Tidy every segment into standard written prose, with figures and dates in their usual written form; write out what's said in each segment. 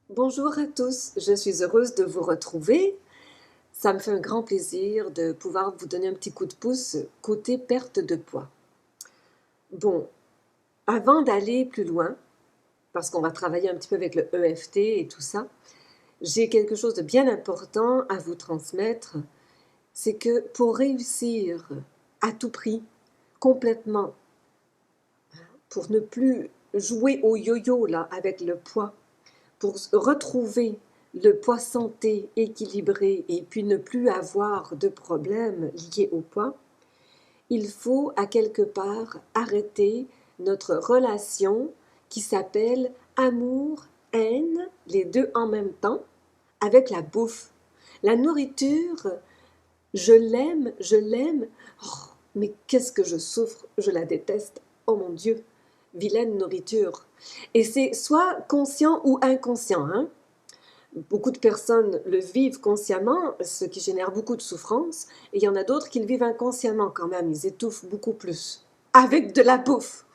Bonjour à tous, je suis heureuse de vous retrouver. Ça me fait un grand plaisir de pouvoir vous donner un petit coup de pouce côté perte de poids. Bon, avant d'aller plus loin, parce qu'on va travailler un petit peu avec le EFT et tout ça, j'ai quelque chose de bien important à vous transmettre. C'est que pour réussir à tout prix, complètement, pour ne plus jouer au yo-yo là avec le poids, pour retrouver le poids santé équilibré et puis ne plus avoir de problèmes liés au poids, il faut à quelque part arrêter notre relation qui s'appelle amour-haine, les deux en même temps, avec la bouffe. La nourriture, je l'aime, oh, mais qu'est-ce que je souffre, je la déteste, oh mon Dieu, vilaine nourriture. Et c'est soit conscient ou inconscient, hein? Beaucoup de personnes le vivent consciemment, ce qui génère beaucoup de souffrance, et il y en a d'autres qui le vivent inconsciemment quand même, ils étouffent beaucoup plus. Avec de la bouffe.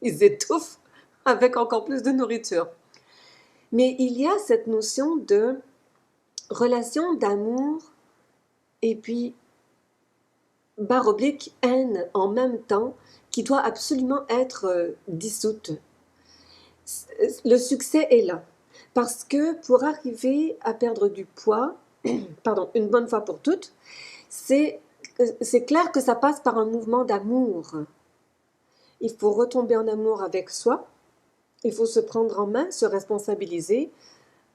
Ils étouffent avec encore plus de nourriture. Mais il y a cette notion de relation d'amour et puis barre oblique haine en même temps qui doit absolument être dissoute. Le succès est là. Parce que pour arriver à perdre du poids, pardon, une bonne fois pour toutes, c'est clair que ça passe par un mouvement d'amour. Il faut retomber en amour avec soi, il faut se prendre en main, se responsabiliser,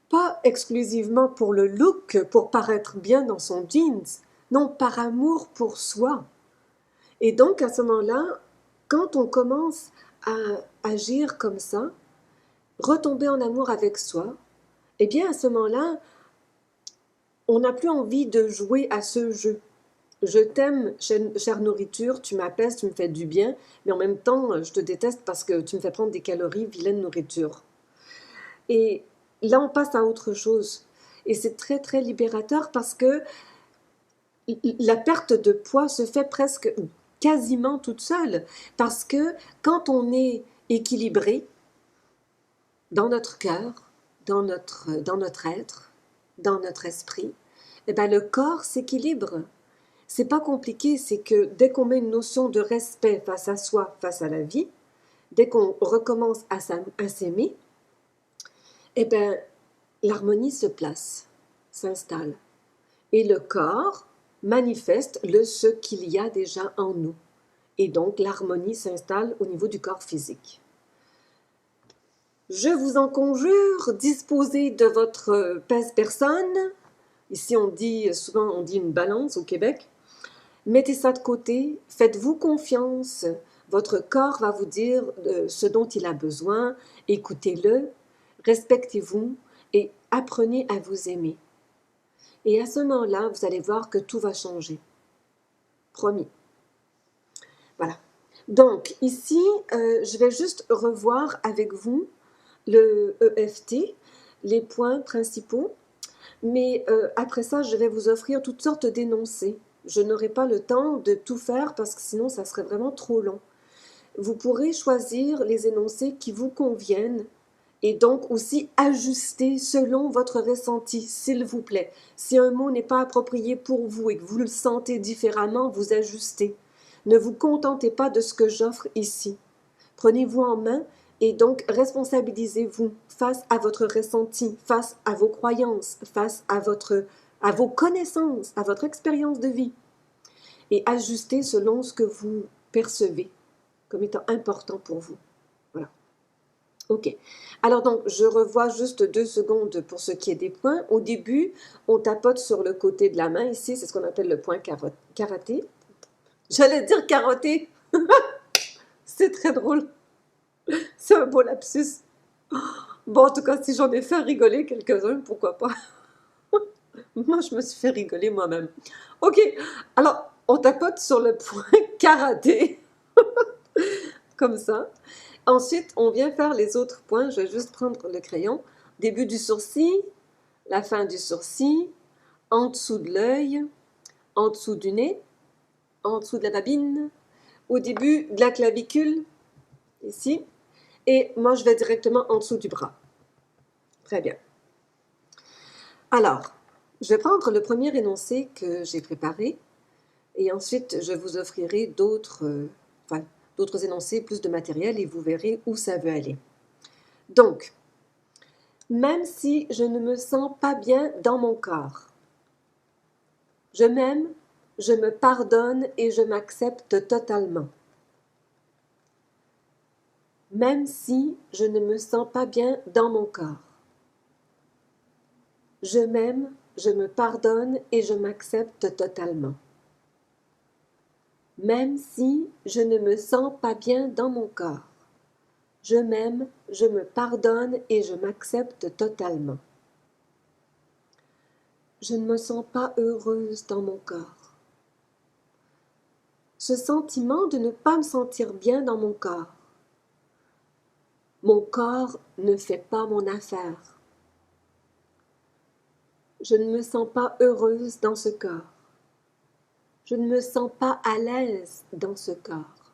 pas exclusivement pour le look, pour paraître bien dans son jeans, non, par amour pour soi. Et donc à ce moment-là, quand on commence à agir comme ça, retomber en amour avec soi, eh bien à ce moment-là, on n'a plus envie de jouer à ce jeu. Je t'aime, chère nourriture, tu m'apaises, tu me fais du bien, mais en même temps, je te déteste parce que tu me fais prendre des calories, vilaine nourriture. Et là, on passe à autre chose. Et c'est très, très libérateur parce que la perte de poids se fait presque, quasiment toute seule. Parce que quand on est équilibré dans notre cœur, dans notre être, dans notre esprit, eh ben, le corps s'équilibre. C'est pas compliqué, c'est que dès qu'on met une notion de respect face à soi, face à la vie, dès qu'on recommence à s'aimer, eh ben, l'harmonie se place, s'installe. Et le corps manifeste ce qu'il y a déjà en nous. Et donc, l'harmonie s'installe au niveau du corps physique. Je vous en conjure, disposez de votre pèse-personne. Ici, souvent, on dit une balance au Québec. Mettez ça de côté, faites-vous confiance. Votre corps va vous dire ce dont il a besoin. Écoutez-le, respectez-vous et apprenez à vous aimer. Et à ce moment-là, vous allez voir que tout va changer. Promis. Voilà. Donc, ici, je vais juste revoir avec vous le EFT, les points principaux. Mais après ça, je vais vous offrir toutes sortes d'énoncés. Je n'aurai pas le temps de tout faire parce que sinon, ça serait vraiment trop long. Vous pourrez choisir les énoncés qui vous conviennent et donc aussi ajuster selon votre ressenti, s'il vous plaît. Si un mot n'est pas approprié pour vous et que vous le sentez différemment, vous ajustez. Ne vous contentez pas de ce que j'offre ici. Prenez-vous en main et donc responsabilisez-vous face à votre ressenti, face à vos croyances, face à vos connaissances, à votre expérience de vie et ajustez selon ce que vous percevez comme étant important pour vous. Voilà. OK. Alors donc, je revois juste 2 secondes pour ce qui est des points. Au début, on tapote sur le côté de la main. Ici, c'est ce qu'on appelle le point karaté. J'allais dire carotté. C'est très drôle. C'est un beau lapsus. Bon, en tout cas, si j'en ai fait rigoler quelques-uns, pourquoi pas. Moi, je me suis fait rigoler moi-même. OK. Alors, on tapote sur le point karaté. Comme ça. Ensuite, on vient faire les autres points. Je vais juste prendre le crayon. Début du sourcil, la fin du sourcil, en dessous de l'œil, en dessous du nez, en dessous de la babine, au début de la clavicule, ici. Et moi, je vais directement en dessous du bras. Très bien. Alors, je vais prendre le premier énoncé que j'ai préparé et ensuite je vous offrirai d'autres énoncés, plus de matériel et vous verrez où ça veut aller. Donc, même si je ne me sens pas bien dans mon corps, je m'aime, je me pardonne et je m'accepte totalement. Même si je ne me sens pas bien dans mon corps. Je m'aime, je me pardonne et je m'accepte totalement. Même si je ne me sens pas bien dans mon corps. Je m'aime, je me pardonne et je m'accepte totalement. Je ne me sens pas heureuse dans mon corps. Ce sentiment de ne pas me sentir bien dans mon corps. Mon corps ne fait pas mon affaire. Je ne me sens pas heureuse dans ce corps. Je ne me sens pas à l'aise dans ce corps.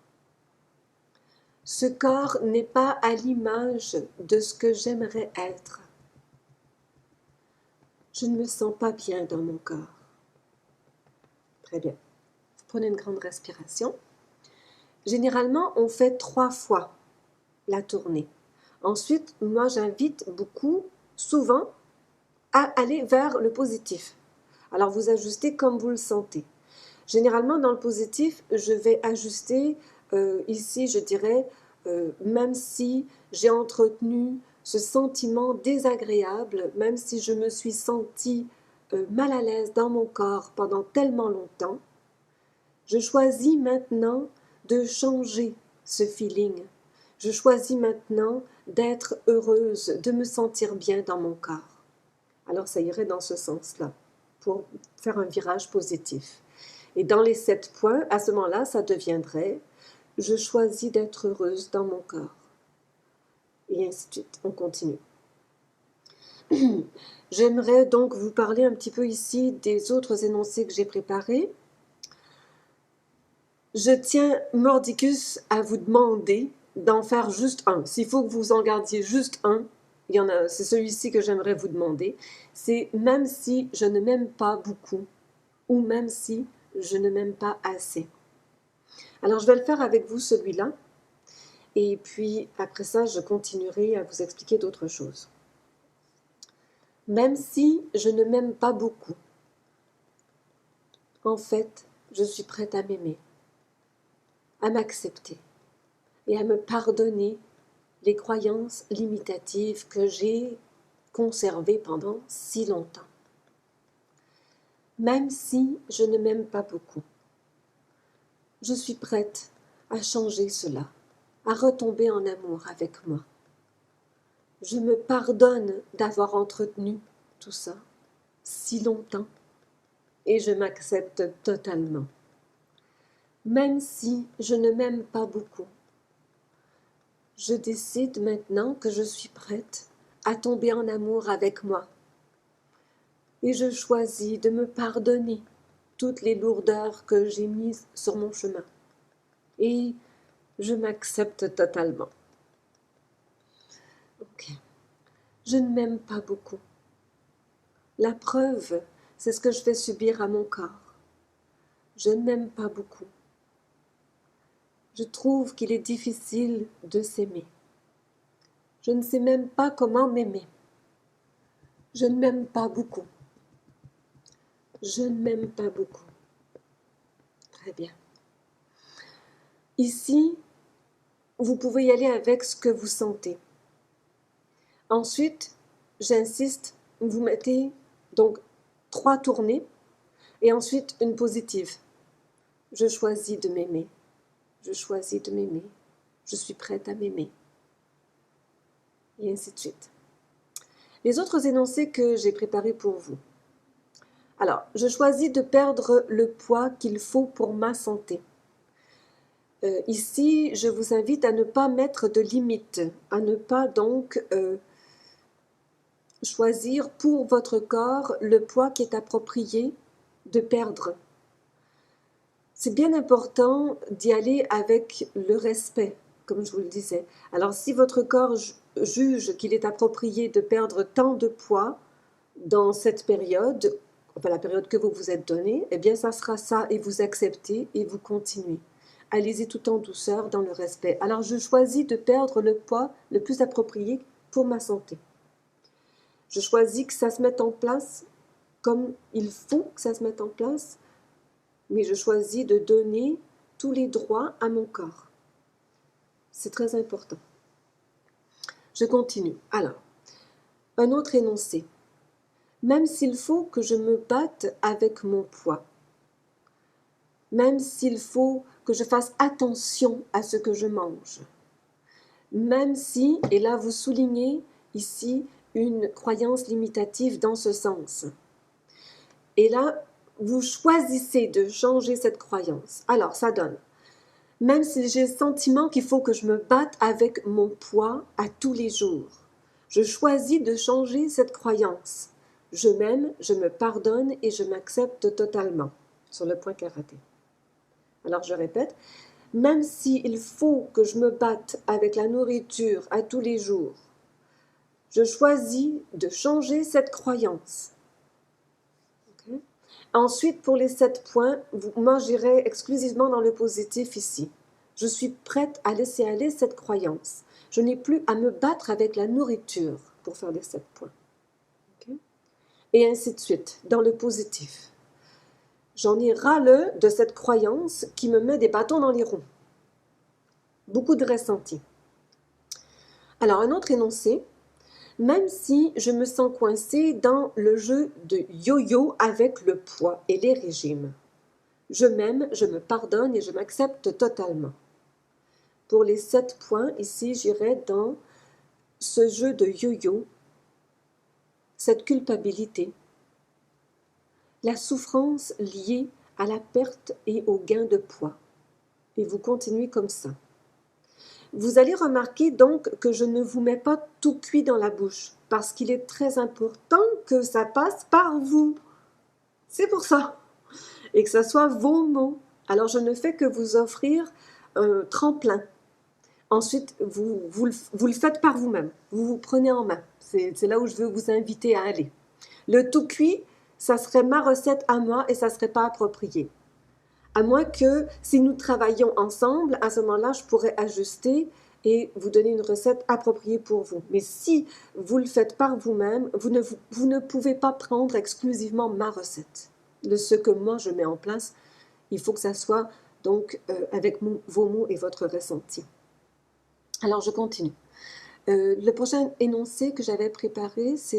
Ce corps n'est pas à l'image de ce que j'aimerais être. Je ne me sens pas bien dans mon corps. Très bien. Vous prenez une grande respiration. Généralement, on fait 3 fois la tournée. Ensuite, moi, j'invite beaucoup, souvent, à aller vers le positif. Alors, vous ajustez comme vous le sentez. Généralement, dans le positif, je vais ajuster ici, je dirais, même si j'ai entretenu ce sentiment désagréable, même si je me suis sentie mal à l'aise dans mon corps pendant tellement longtemps, je choisis maintenant de changer ce feeling. Je choisis maintenant d'être heureuse, de me sentir bien dans mon corps. Alors, ça irait dans ce sens-là, pour faire un virage positif. Et dans les 7 points, à ce moment-là, ça deviendrait « Je choisis d'être heureuse dans mon corps ». Et ainsi de suite. On continue. J'aimerais donc vous parler un petit peu ici des autres énoncés que j'ai préparés. Je tiens, mordicus, à vous demander d'en faire juste un. S'il faut que vous en gardiez juste un, c'est celui-ci que j'aimerais vous demander. C'est « Même si je ne m'aime pas beaucoup » ou « Même si je ne m'aime pas assez ». Alors, je vais le faire avec vous, celui-là. Et puis, après ça, je continuerai à vous expliquer d'autres choses. Même si je ne m'aime pas beaucoup, en fait, je suis prête à m'aimer, à m'accepter et à me pardonner les croyances limitatives que j'ai conservées pendant si longtemps. Même si je ne m'aime pas beaucoup, je suis prête à changer cela, à retomber en amour avec moi. Je me pardonne d'avoir entretenu tout ça si longtemps et je m'accepte totalement. Même si je ne m'aime pas beaucoup, je décide maintenant que je suis prête à tomber en amour avec moi. Et je choisis de me pardonner toutes les lourdeurs que j'ai mises sur mon chemin. Et je m'accepte totalement. Ok. Je ne m'aime pas beaucoup. La preuve, c'est ce que je fais subir à mon corps. Je ne m'aime pas beaucoup. Je trouve qu'il est difficile de s'aimer. Je ne sais même pas comment m'aimer. Je ne m'aime pas beaucoup. Je ne m'aime pas beaucoup. Très bien. Ici, vous pouvez y aller avec ce que vous sentez. Ensuite, j'insiste, vous mettez donc 3 tournées et ensuite une positive. Je choisis de m'aimer. Je choisis de m'aimer. Je suis prête à m'aimer. Et ainsi de suite. Les autres énoncés que j'ai préparés pour vous. Alors, je choisis de perdre le poids qu'il faut pour ma santé. Ici, je vous invite à ne pas mettre de limites, à ne pas donc choisir pour votre corps le poids qui est approprié de perdre. C'est bien important d'y aller avec le respect, comme je vous le disais. Alors, si votre corps juge qu'il est approprié de perdre tant de poids, dans cette période, enfin la période que vous vous êtes donnée, eh bien ça sera ça et vous acceptez et vous continuez. Allez-y tout en douceur, dans le respect. Alors je choisis de perdre le poids le plus approprié pour ma santé. Je choisis que ça se mette en place comme il faut que ça se mette en place, mais je choisis de donner tous les droits à mon corps. C'est très important. Je continue. Alors, un autre énoncé. Même s'il faut que je me batte avec mon poids, même s'il faut que je fasse attention à ce que je mange, même si, et là vous soulignez ici une croyance limitative dans ce sens, et là vous choisissez de changer cette croyance. Alors ça donne, même si j'ai le sentiment qu'il faut que je me batte avec mon poids à tous les jours, je choisis de changer cette croyance. Je m'aime, je me pardonne et je m'accepte totalement sur le point karaté. Alors je répète, même s'il faut que je me batte avec la nourriture à tous les jours, je choisis de changer cette croyance. Okay? Ensuite, pour les 7 points, moi j'irai exclusivement dans le positif ici. Je suis prête à laisser aller cette croyance. Je n'ai plus à me battre avec la nourriture pour faire les 7 points. Okay? Et ainsi de suite, dans le positif. J'en ai ras-le de cette croyance qui me met des bâtons dans les roues. Beaucoup de ressenti. Alors, un autre énoncé, même si je me sens coincée dans le jeu de yo-yo avec le poids et les régimes, je m'aime, je me pardonne et je m'accepte totalement. Pour les 7 points, ici, j'irai dans ce jeu de yo-yo, cette culpabilité, la souffrance liée à la perte et au gain de poids. Et vous continuez comme ça. Vous allez remarquer donc que je ne vous mets pas tout cuit dans la bouche, parce qu'il est très important que ça passe par vous. C'est pour ça. Et que ce soit vos mots. Alors je ne fais que vous offrir un tremplin. Ensuite, vous le faites par vous-même. Vous vous prenez en main. C'est là où je veux vous inviter à aller. Le tout cuit, ça serait ma recette à moi et ça ne serait pas approprié. À moins que, si nous travaillons ensemble, à ce moment-là, je pourrais ajuster et vous donner une recette appropriée pour vous. Mais si vous le faites par vous-même, vous ne pouvez pas prendre exclusivement ma recette. De ce que moi, je mets en place, il faut que ça soit donc avec vos mots et votre ressenti. Alors, je continue. Le prochain énoncé que j'avais préparé, c'est